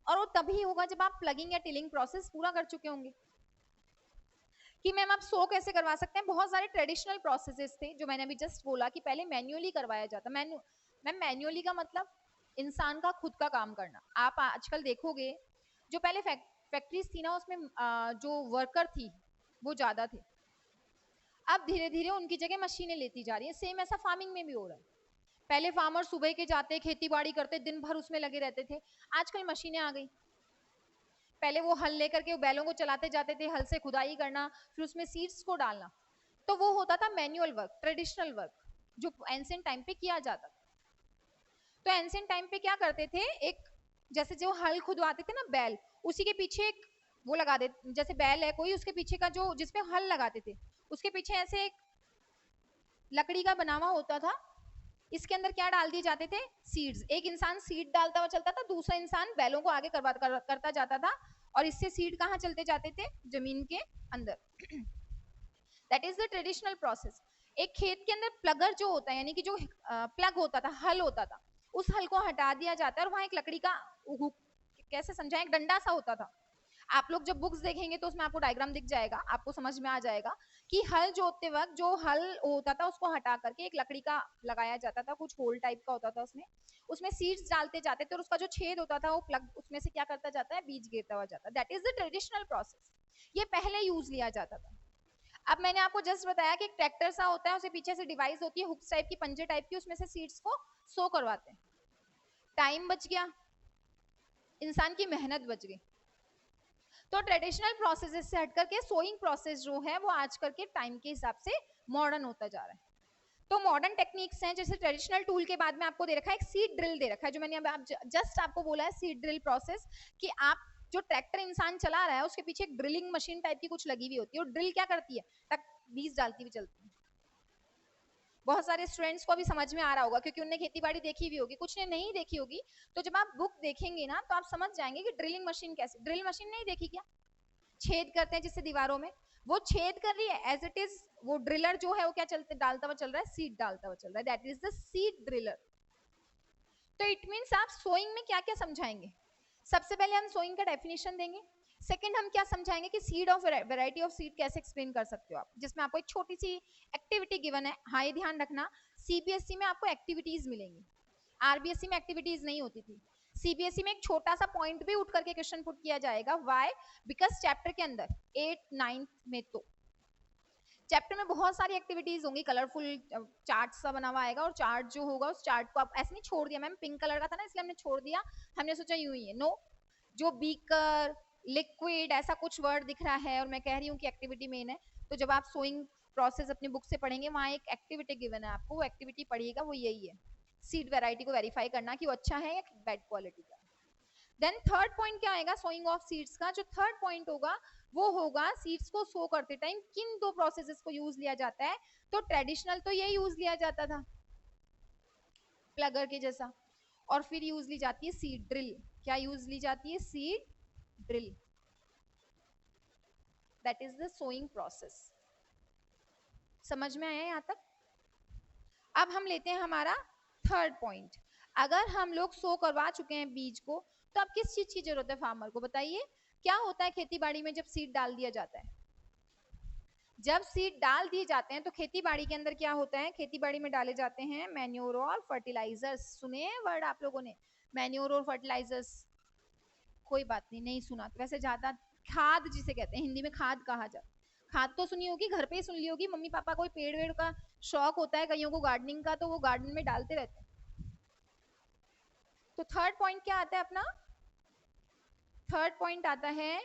Speaker 1: और वो तभी होगा जब आप प्लगिंग या टिलिंग प्रोसेस पूरा कर चुके होंगे। कि मैम आप सो कैसे करवा सकते हैं, बहुत सारे ट्रेडिशनल प्रोसेसेस थे जो मैंने अभी जस्ट बोला कि पहले मैन्युअली करवाया जाता। मैम मैन्युअली का मतलब इंसान का खुद का काम करना। आप आजकल देखोगे जो पहले फैक्ट्रीज थी ना, उसमें जो वर्कर थी वो ज्यादा थे, अब धीरे धीरे उनकी जगह मशीनें लेती जा रही है। सेम ऐसा फार्मिंग में भी हो रहा है। पहले फार्मर सुबह के जाते, खेती बाड़ी करते, दिन भर उसमें लगे रहते थे, आजकल मशीनें आ गई। पहले वो हल लेकर के बैलों को चलाते जाते थे, हल से खुदाई करना, फिर उसमें सीड्स को डालना, तो वो होता था मैनुअल वर्क, ट्रेडिशनल वर्क, जो एंशिएंट टाइम पे किया जाता था। तो एंशिएंट टाइम पे क्या करते थे, एक जैसे जो हल खुदवाते थे ना बैल, उसी के पीछे एक वो लगा दे, जैसे बैल है कोई, उसके पीछे का जो जिसपे हल लगाते थे उसके पीछे ऐसे एक लकड़ी का बना हुआ होता था, इसके अंदर क्या डाल दिए जाते थे, सीड्स। एक इंसान सीड डालता हुआ चलता था, दूसरा इंसान बैलों को आगे करता जाता था, और इससे सीड कहाँ चलते जाते थे, जमीन के अंदर। That is the traditional process. एक खेत के अंदर प्लगर जो होता है, यानी कि जो प्लग होता था, हल होता था, उस हल को हटा दिया जाता है और वहां एक लकड़ी का, कैसे समझाएं, एक डंडा सा होता था। आप लोग जब बुक्स देखेंगे तो उसमें आपको डायग्राम दिख जाएगा, आपको समझ में आ जाएगा कि हल जोतते वक्त जो हल होता था उसको हटा करके एक लकड़ी का लगाया जाता था, कुछ होल टाइप का होता था उसमें, उसमें सीड्स डालते जाते थे और उसका जो छेद होता था वो प्लग उसमें से क्या करता जाता है, बीज गिरता हुआ जाता है। That is the traditional process. ये पहले यूज लिया जाता था। अब मैंने आपको जस्ट बताया कि एक ट्रैक्टर सा होता है, उसे पीछे से डिवाइस होती है, हुक्स टाइप की, पंजे टाइप की, उसमें से सीड्स को सो करवाते हैं। टाइम बच गया, इंसान की मेहनत बच गई। तो ट्रेडिशनल प्रोसेस से हटकर के सोइंग प्रोसेस जो है वो आज करके टाइम के हिसाब से मॉडर्न होता जा रहा है। तो मॉडर्न टेक्निक्स हैं, जैसे ट्रेडिशनल टूल के बाद में आपको दे रखा है एक सीड ड्रिल दे रखा है, जो मैंने अब जस्ट आपको बोला है सीड ड्रिल प्रोसेस, कि आप जो ट्रैक्टर इंसान चला रहा है उसके पीछे एक ड्रिलिंग मशीन टाइप की कुछ लगी हुई होती है, और ड्रिल क्या करती है, तक बीज डालती हुई चलती है। बहुत सारे स्टूडेंट्स को भी समझ में आ रहा होगा क्योंकि उन्हें खेती बाड़ी देखी हुई होगी, कुछ ने नहीं देखी होगी। तो जब आप बुक देखेंगे ना तो आप समझ जाएंगे कि ड्रिलिंग मशीन कैसे, ड्रिल मशीन नहीं देखी क्या, छेद करते हैं जिससे दीवारों में, वो छेद कर रही है एज इट इज, वो ड्रिलर जो है वो क्या चलते डालता हुआ चल रहा है, सीड डालता हुआ चल रहा है, that is the seed driller. तो इट मींस आप सोइंग में क्या क्या समझाएंगे, सबसे पहले हम सोइंग का डेफिनेशन देंगे, सेकंड हम क्या समझाएंगे कि seed of variety of seed कैसे एक्सप्लेन कर सकते हो आप, जिसमें आपको एक छोटी सी एक्टिविटी गिवन है। हाँ, ये ध्यान रखना, सीबीएसई में आपको एक्टिविटीज मिलेंगी, आरबीएसई में एक्टिविटीज नहीं होती थी। सीबीएसई में एक छोटा सा पॉइंट भी उठ करके क्वेश्चन पुट किया जाएगा, व्हाई, बिकॉज चैप्टर के अंदर 8 9 में तो चैप्टर में बहुत सारी एक्टिविटीज होंगी, कलरफुल चार्ट सा बना हुआ आएगा, और चार्ट जो होगा उस चार्ट को आप ऐसे नहीं छोड़ दिया, मैम पिंक कलर का था ना इसलिए हमने छोड़ दिया, हमने सोचा यूं ही है, नो, जो बीकर, लिक्विड, ऐसा कुछ वर्ड दिख रहा है और मैं कह रही हूँ कि एक्टिविटी मेन है, तो जब आप सोइंग प्रोसेस अपनी बुक से पढ़ेंगे वहां एक एक्टिविटी गिवन है आपको, वो एक्टिविटी पढ़िएगा, वो यही है, सीड वेराइटी को वेरीफाई करना कि वो अच्छा है या बैड क्वालिटी का। देन थर्ड पॉइंट क्या आएगा सोइंग ऑफ सीड्स का, जो थर्ड पॉइंट होगा वो होगा सीड्स को सो करते टाइम किन दो प्रोसेसेस को यूज लिया जाता है। तो ट्रेडिशनल तो ये यूज लिया जाता था प्लगर के जैसा, और फिर यूज ली जाती है सीड ड्रिल। क्या यूज ली जाती है, seed drill, that is the sowing process. समझ में आया यहाँ तक? अब हम लेते हैं हमारा थर्ड पॉइंट, अगर हम लोग सो करवा चुके हैं बीज को तो अब किस चीज की जरूरत है फार्मर को, बताइए क्या होता है खेती बाड़ी में जब सीड डाल दिया जाता है, जब सीड डाल दिए जाते हैं तो खेती बाड़ी के अंदर क्या होता है, खेती बाड़ी में डाले जाते हैं मैन्योर और फर्टिलाइजर्स। सुने वर्ड आप लोगों ने, मैन्योर और फर्टिलाइजर्स? कोई बात नहीं, नहीं सुना तो वैसे ज्यादा खाद जिसे कहते हैं, हिंदी में खाद कहा जाता है। खाद तो सुनी होगी, घर पे ही सुन ली होगी, मम्मी पापा कोई पेड़ वेड़ का शौक होता है कईयों को गार्डनिंग का, तो वो गार्डन में डालते रहते हैं। तो थर्ड पॉइंट क्या आता है अपना? थर्ड पॉइंट आता है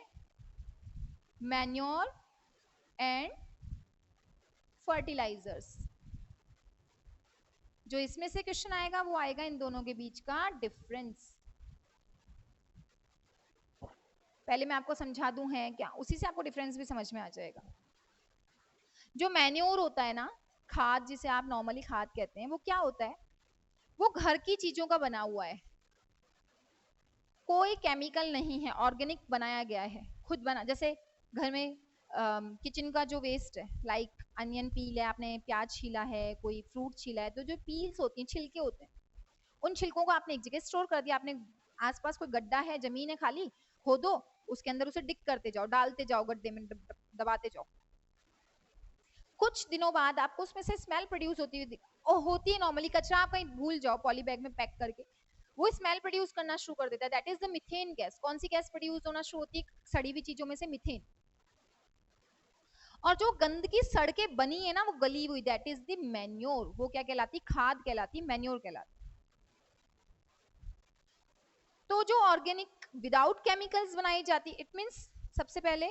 Speaker 1: मैन्योर एंड फर्टिलाइजर्स। जो इसमें से क्वेश्चन आएगा वो आएगा इन दोनों के बीच का डिफरेंस। पहले मैं आपको समझा दूं है क्या, उसी से आपको डिफरेंस भी समझ में आ जाएगा। जो मैन्योर होता है ना, खाद जिसे आप नॉर्मली खाद कहते हैं, वो क्या होता है? वो घर की चीजों का बना हुआ है, कोई केमिकल नहीं है, ऑर्गेनिक बनाया गया है, खुद बना। जैसे घर में किचन का जो वेस्ट है, लाइक अनियन पील है, आपने प्याज छीला है, कोई फ्रूट छीला है, तो जो पील्स होती हैं, छिलके होते हैं, उन छिलकों को आपने एक जगह स्टोर कर दिया। आपने आसपास कोई गड्ढा है, जमीन है खाली, खोदो, उसके अंदर उसे डिग करते जाओ, डालते जाओ गड्ढे में, दबाते जाओ। कुछ दिनों बाद आपको उसमें से स्मेल प्रोड्यूस होती हुई होती है। नॉर्मली कचरा आप कहीं भूल जाओ पॉली बैग में पैक करके, वो स्मेल प्रोड्यूस करना शुरू कर देता है, that is the methane gas. कौन सी गैस प्रोड्यूस होना शुरू होती है सड़ी हुई चीजों में से? मीथेन। और जो गंदगी सड़के बनी है ना, वो गली हुई, दैट इज द मैन्योर। वो क्या कहलाती? खाद कहलाती, मैन्योर कहलाती। तो जो ऑर्गेनिक विदाउट केमिकल्स बनाई जाती, इट मींस सबसे पहले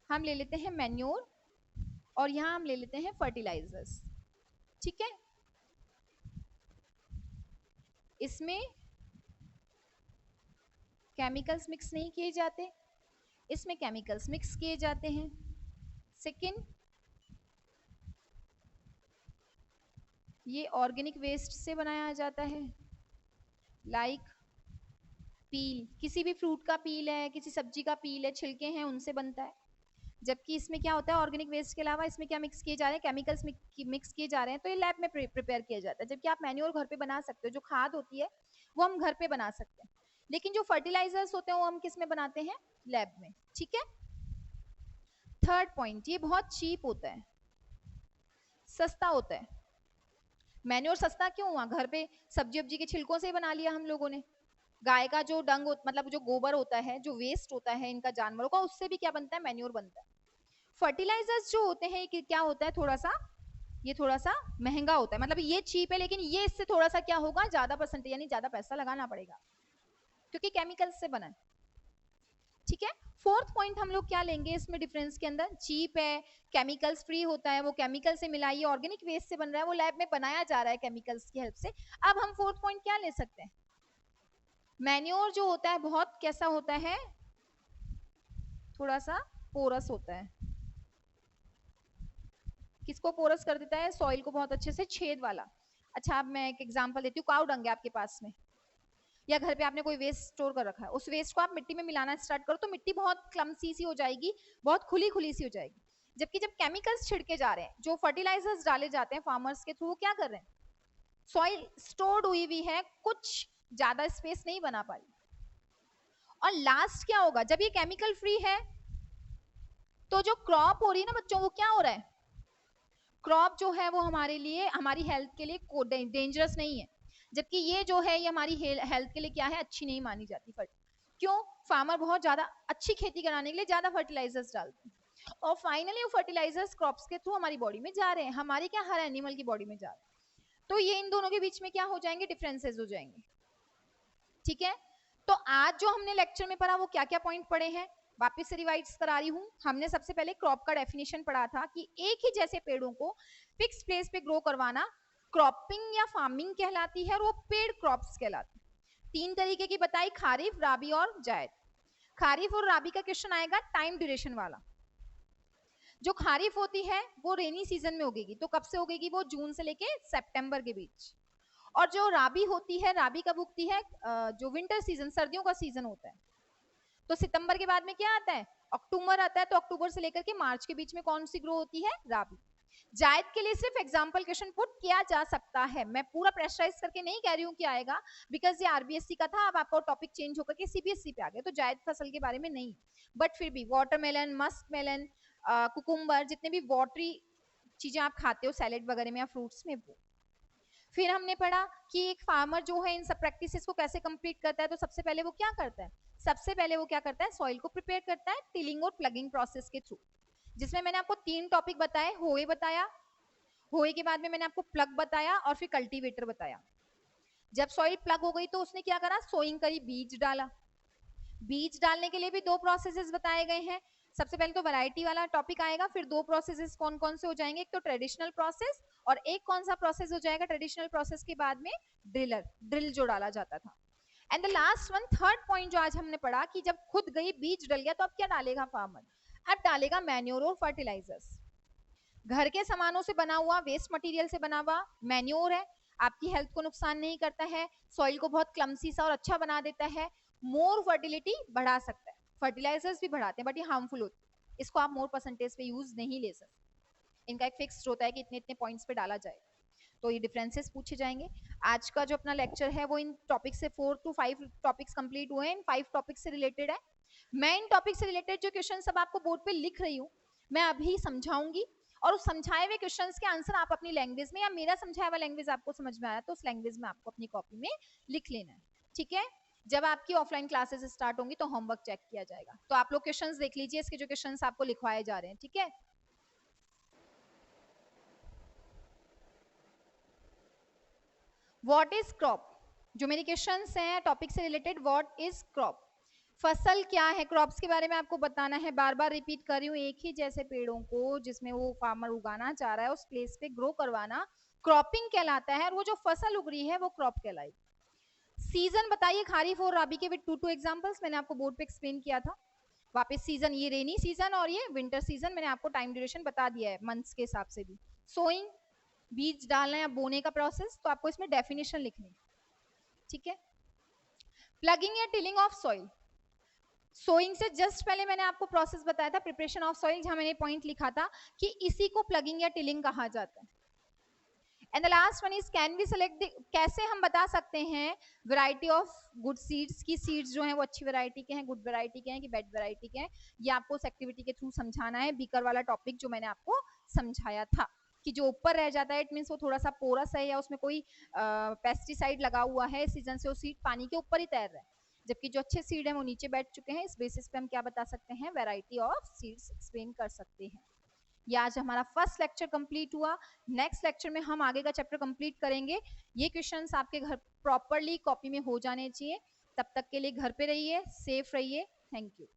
Speaker 1: हम ले लेते हैं मैन्योर और यहां हम ले लेते हैं फर्टिलाइजर्स, ठीक है? इसमें केमिकल्स मिक्स नहीं किए जाते, इसमें केमिकल्स मिक्स किए जाते हैं। सेकंड, ये ऑर्गेनिक वेस्ट से बनाया जाता है, लाइक पील, किसी भी फ्रूट का पील है, किसी सब्जी का पील है, छिलके हैं, उनसे बनता है। जबकि इसमें क्या होता है, ऑर्गेनिक वेस्ट के अलावा इसमें क्या मिक्स किए जा रहे हैं? केमिकल्स मिक्स किए जा रहे हैं, तो ये लैब में प्रिपेयर किया जाता है। जबकि आप मैन्योर घर पे बना सकते हो, जो खाद होती है वो हम घर पे बना सकते हैं, लेकिन जो फर्टिलाइजर्स होते हैं वो हम किस में बनाते हैं? लैब में, ठीक है? थर्ड पॉइंट, ये बहुत चीप होता है, सस्ता होता है। मैन्योर सस्ता क्यों हुआ? घर पे सब्जी वब्जी के छिलकों से ही बना लिया हम लोगों ने। गाय का जो डंग मतलब जो गोबर होता है, जो वेस्ट होता है इनका जानवरों का, उससे भी क्या बनता है? मैन्योर बनता है। फर्टिलाइजर्स जो होते हैं कि क्या होता है, थोड़ा सा ये थोड़ा सा महंगा होता है, मतलब ये चीप है, लेकिन ये इससे थोड़ा सा क्या होगा, ज्यादा परसेंटेज यानी ज्यादा पैसा लगाना पड़ेगा, क्योंकि केमिकल्स से बना है, ठीक है? फोर्थ पॉइंट हम लोग क्या लेंगे इसमें डिफरेंस के अंदर? चीप है, केमिकल्स फ्री होता है, वो केमिकल से मिला, ये ऑर्गेनिक वेस्ट से बन रहा है, वो लैब में बनाया जा रहा है केमिकल्स की हेल्प से। अब हम फोर्थ पॉइंट क्या ले सकते हैं? मैन्योर जो होता है बहुत कैसा होता है? थोड़ा सा पोरस होता है। किसको पोरस कर देता है? सॉइल को बहुत अच्छे से, छेद वाला। अच्छा, अब मैं एक एग्जांपल देती हूँ। काऊ डंग है आपके पास में, या घर पे आपने कोई वेस्ट स्टोर कर रखा है, उस वेस्ट को आप मिट्टी में मिलाना स्टार्ट करो तो मिट्टी बहुत क्लमसी सी हो जाएगी, बहुत खुली खुली सी हो जाएगी। जबकि जब केमिकल्स छिड़के जा रहे हैं, जो फर्टिलाइजर्स डाले जाते हैं फार्मर्स के थ्रू, क्या कर रहे हैं? सॉइल स्टोर्ड हुई है, कुछ ज्यादा स्पेस नहीं बना पा रही। और लास्ट क्या होगा, जब ये केमिकल फ्री है तो जो क्रॉप हो रही है ना बच्चों, वो क्या हो रहा है? क्रॉप जो है वो हमारे लिए, हमारी हेल्थ के लिए डेंजरस नहीं है, जबकि ये जो है ये हमारी हेल्थ के लिए क्या है? अच्छी नहीं मानी जाती। क्यों? फार्मर बहुत ज्यादा अच्छी खेती कराने के लिए ज्यादा फर्टिलाइजर्स डालते हैं, और फाइनली वो फर्टिलाइजर्स क्रॉप्स के थ्रू हमारी बॉडी में जा रहे हैं, हमारी क्या, हर एनिमल की बॉडी में जा रहे हैं। तो ये इन दोनों के बीच में क्या हो जाएंगे? डिफरेंसेस हो जाएंगे, ठीक है? तो आज जो हमने लेक्चर में पढ़ा वो क्या क्या पॉइंट पढ़े हैं, वापस से रिवाइज करा रही हूँ। हमने सबसे पहले क्रॉप का डेफिनेशन पढ़ा था कि एक ही जैसे पेड़ों को फिक्स प्लेस पे ग्रो करवाना क्रॉपिंग या फार्मिंग कहलाती है, और वो पेड़ क्रॉप्स कहलाती है। 3 तरीके की बताई, खारिफ, राबी और जायद। खारिफ और राबी का क्वेश्चन आएगा टाइम ड्यूरेशन वाला। जो खारिफ होती है वो रेनी सीजन में उगेगी, तो कब से उगेगी? वो जून से लेके सितंबर के बीच। और जो राबी होती है, राबी कब उगती है? जो विंटर सीजन, सर्दियों का सीजन होता है, तो सितंबर के बाद में क्या आता है? अक्टूबर आता है, तो अक्टूबर से लेकर के मार्च के बीच में कौन सी ग्रो होती है? राबी। जायद के लिए सिर्फ एग्जाम्पल क्वेश्चन पुट किया जा सकता है, मैं पूरा प्रेशराइज करके नहीं कह रही हूँ कि आएगा, बिकॉज ये आरबीएससी का था, अब आपका टॉपिक चेंज होकर के सीबीएसई पे आ गया, तो जायद फसल के बारे में नहीं। बट फिर भी वाटरमेलन, मस्क मेलन, कुकुम्बर, जितने भी वाटरी चीजें आप खाते हो सैलेड वगैरह में या फ्रूट्स में, वो। फिर हमने पढ़ा कि एक फार्मर जो है इन सब प्रैक्टिसेस को कैसे कंप्लीट करता है। तो सबसे पहले वो क्या करता है, सबसे पहले वो क्या करता है, सॉइल को प्रिपेयर करता है टिलिंग और प्लगिंग प्रोसेस के थ्रू, जिसमें मैंने आपको 3 टॉपिक बताए, होए बताया, होए के बाद में मैंने आपको प्लग बताया और फिर कल्टीवेटर बताया। जब सॉइल प्लग हो गई तो उसने क्या करा, सोइंग करी, बीज डाला। बीज डालने के लिए भी 2 प्रोसेसेस बताए गए हैं। सबसे पहले तो वैरायटी वाला टॉपिक आएगा, फिर 2 प्रोसेसेस कौन कौन से हो जाएंगे, एक तो ट्रेडिशनल प्रोसेस और एक कौन सा प्रोसेस हो जाएगा ट्रेडिशनल प्रोसेस के बाद में, ड्रिल जो डाला जाता था। And the last one, third point जो आज हमने पढ़ा कि जब खुद गई बीज डल गया तो अब क्या डालेगा फार्मर, अब डालेगा मैन्योर और फर्टिलाइजर्स। घर के सामानों से बना हुआ, वेस्ट मटेरियल से बना हुआ मैन्योर है, आपकी हेल्थ को नुकसान नहीं करता है, सॉइल को बहुत क्लम्सी सा और अच्छा बना देता है, मोर फर्टिलिटी बढ़ा सकता है। फर्टिलाइजर्स भी बढ़ाते हैं बट ये हार्मफुल होते हैं, इसको आप मोर परसेंटेज पे यूज नहीं ले सकते। इनका एक फिक्स्ड होता है कि इतने इतने पॉइंट्स पे डाला जाए। तो ये डिफरेंसेस पूछे जाएंगे। आज का जो अपना लेक्चर है वो इन टॉपिक से 4 to 5 टॉपिक्स कंप्लीट हुए हैं, इन 5 टॉपिक से रिलेटेड है। मैं इन टॉपिक से रिलेटेड जो क्वेश्चन सब आपको बोर्ड पे लिख रही हूँ, मैं अभी समझाऊंगी और उस समझाए हुए क्वेश्चंस के आंसर आप अपनी लैंग्वेज में, या मेरा समझाया हुआ लैंग्वेज आपको समझ में आया तो उस लैंग्वेज में आपको अपनी कॉपी में लिख लेना है, ठीक है। जब आपकी ऑफलाइन क्लासेस स्टार्ट होंगी तो होमवर्क चेक किया जाएगा। तो आप लोग क्वेश्चंस देख लीजिए, इसके जो क्वेश्चंस आपको लिखवाए जा रहे हैं, ठीक है। व्हाट इज क्रॉप, जो मेरे क्वेश्चंस हैं टॉपिक से रिलेटेड, व्हाट इज क्रॉप, फसल क्या है, क्रॉप्स के बारे में आपको बताना है। बार बार रिपीट कर रही हूँ, एक ही जैसे पेड़ों को जिसमें वो फार्मर उगाना चाह रहा है उस प्लेस पे ग्रो करवाना क्रॉपिंग कहलाता है, और वो जो फसल उग रही है वो क्रॉप कहलाएगी। सीजन बताइए खारिफ और राबी के, विद 2 एग्जांपल्स मैंने आपको बोर्ड पे एक्सप्लेन किया था। वापस सीजन, ये रेनी सीजन और ये विंटर सीजन, मैंने आपको टाइम ड्यूरेशन बता दिया है मंथ्स के हिसाब से भी। सोइंग, बीज डालना या बोने का प्रोसेस, तो आपको इसमें डेफिनेशन लिखनी, ठीक है। प्लगिंग या टिलिंग ऑफ सॉइल, सोइंग से जस्ट पहले मैंने आपको प्रोसेस बताया था, प्रिपरेशन ऑफ सॉइल, जहां मैंने पॉइंट लिखा था कि इसी को प्लगिंग या टिलिंग कहा जाता है। And the last one is can we select, कैसे हम बता सकते हैं वैरायटी ऑफ गुड सीड्स की, सीड्स जो हैं वो अच्छी वैरायटी के हैं, गुड वैरायटी के हैं कि बैड वैरायटी के हैं, ये आपको उस एक्टिविटी के थ्रू समझाना है। बीकर वाला टॉपिक जो मैंने आपको समझाया था कि जो ऊपर रह जाता है इट मीन्स वो थोड़ा सा पोरस है या उसमें कोई पेस्टिसाइड लगा हुआ है, सीजन से वो सीड पानी के ऊपर ही तैर रहा है, जबकि जो अच्छे सीड है वो नीचे बैठ चुके हैं। इस बेसिस पे हम क्या बता सकते हैं, वैरायटी ऑफ सीड्स एक्सप्लेन कर सकते हैं। ये आज हमारा फर्स्ट लेक्चर कंप्लीट हुआ। नेक्स्ट लेक्चर में हम आगे का चैप्टर कंप्लीट करेंगे। ये क्वेश्चंस आपके घर प्रॉपरली कॉपी में हो जाने चाहिए। तब तक के लिए घर पे रहिए, सेफ रहिए। Thank you.